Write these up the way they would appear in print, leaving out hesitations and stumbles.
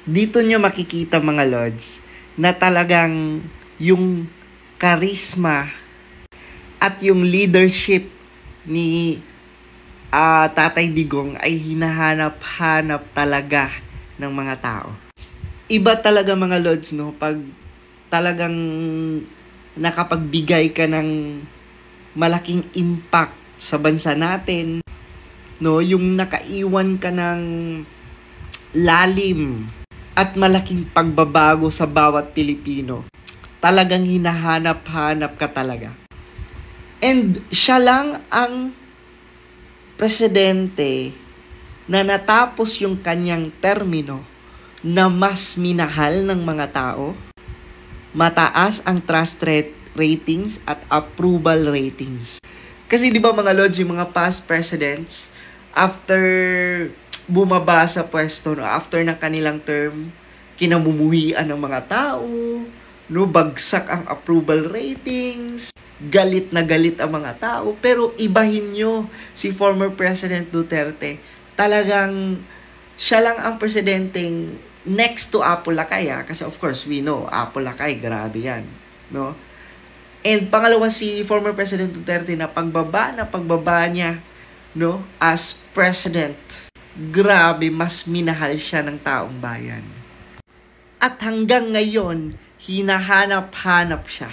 Dito nyo makikita mga Lods na talagang yung charisma at yung leadership ni Tatay Digong ay hinahanap-hanap talaga ng mga tao. Iba talaga mga Lods, no? Pag talagang nakapagbigay ka ng malaking impact sa bansa natin, no? Yung nakaiwan ka ng lalim at malaking pagbabago sa bawat Pilipino. Talagang hinahanap-hanap ka talaga. And siya lang ang presidente na natapos yung kanyang termino na mas minahal ng mga tao, mataas ang trust ratings at approval ratings. Kasi di ba mga Lods, yung mga past presidents, after bumaba sa pwesto, no, after ng kanilang term, kinamumuhian ng mga tao, no, bagsak ang approval ratings, galit na galit ang mga tao. Pero ibahin nyo si former President Duterte. Talagang siya lang ang presidenteng next to Apo Lakay, kasi of course we know Apo Lakay, grabe yan, no? And pangalawa, si former President Duterte na pagbaba niya, no, as president, grabe, mas minahal siya ng taong bayan. At hanggang ngayon, hinahanap-hanap siya.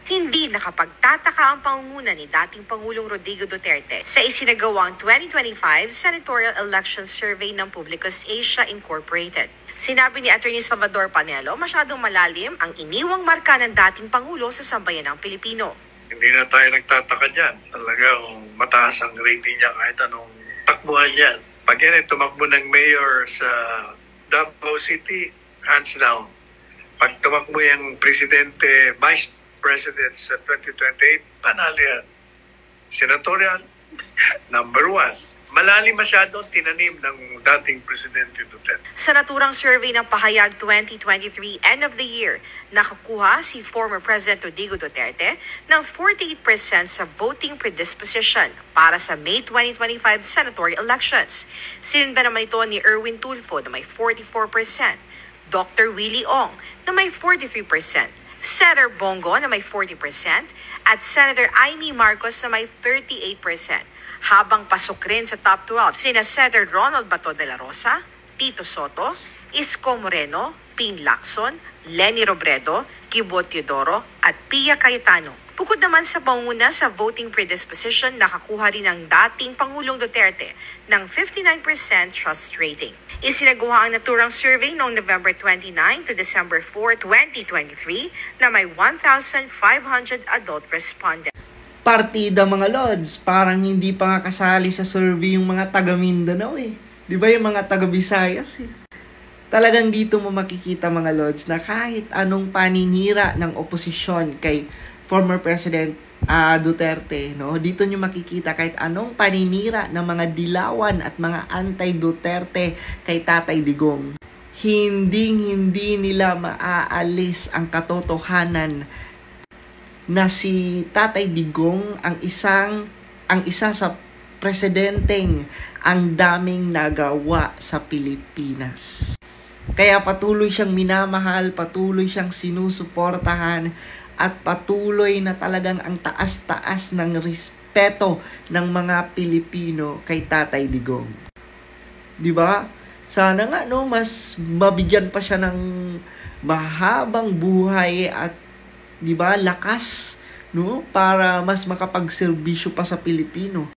Hindi nakapagtataka ang pangunguna ni dating Pangulong Rodrigo Duterte sa isinagawang 2025 Senatorial Election Survey ng Publicus Asia Incorporated. Sinabi ni Atty. Salvador Panelo, masyadong malalim ang iniwang marka ng dating Pangulo sa sambayan ng Pilipino. Hindi na tayo nagtataka dyan. Talagang mataas ang rating niya kahit anong takbuhan niyan. Pag yan ay tumakbo ng mayor sa Davao City, hands down. Pag tumakbo yung presidente, vice president sa 2028, panalo yan. Senatorial, number 1. Malalim masyado tinanim ng dating Presidente Duterte. Sa naturang survey ng Pahayag 2023 End of the Year, nakakuha si former President Rodrigo Duterte ng 48% sa voting predisposition para sa May 2025 senatorial elections. Sinundan naman ito ni Erwin Tulfo na may 44%, Dr. Willie Ong na may 43%, Senator Bongo na may 40% at Senator Amy Marcos na may 38%. Habang pasok rin sa top 12 sina Senator Ronald Bato de la Rosa, Tito Soto, Isko Moreno, Ping Lacson, Leni Robredo, Kibo Teodoro at Pia Cayetano. Bukod naman sa panguna sa voting predisposition, nakakuha rin ang dating Pangulong Duterte ng 59% trust rating. Isinagawa ang naturang survey noong November 29 to December 4, 2023 na may 1,500 adult respondents. Partida mga Lods, parang hindi pa nga kasali sa survey yung mga taga Mindanao Di ba yung mga taga Visayas Talagang dito mo makikita mga Lods na kahit anong paninira ng oposisyon kay former President Duterte, no? Dito nyo makikita kahit anong paninira ng mga dilawan at mga anti-Duterte kay Tatay Digong. Hindi nila maaalis ang katotohanan na si Tatay Digong ang isa sa presidenteng ang daming nagawa sa Pilipinas. Kaya patuloy siyang minamahal, patuloy siyang sinusuportahan, at patuloy na talagang ang taas-taas ng respeto ng mga Pilipino kay Tatay Digong. 'Di ba? Sana nga mas mabigyan pa siya ng mahabang buhay at 'di ba, lakas, no, para mas makapagserbisyo pa sa Pilipino.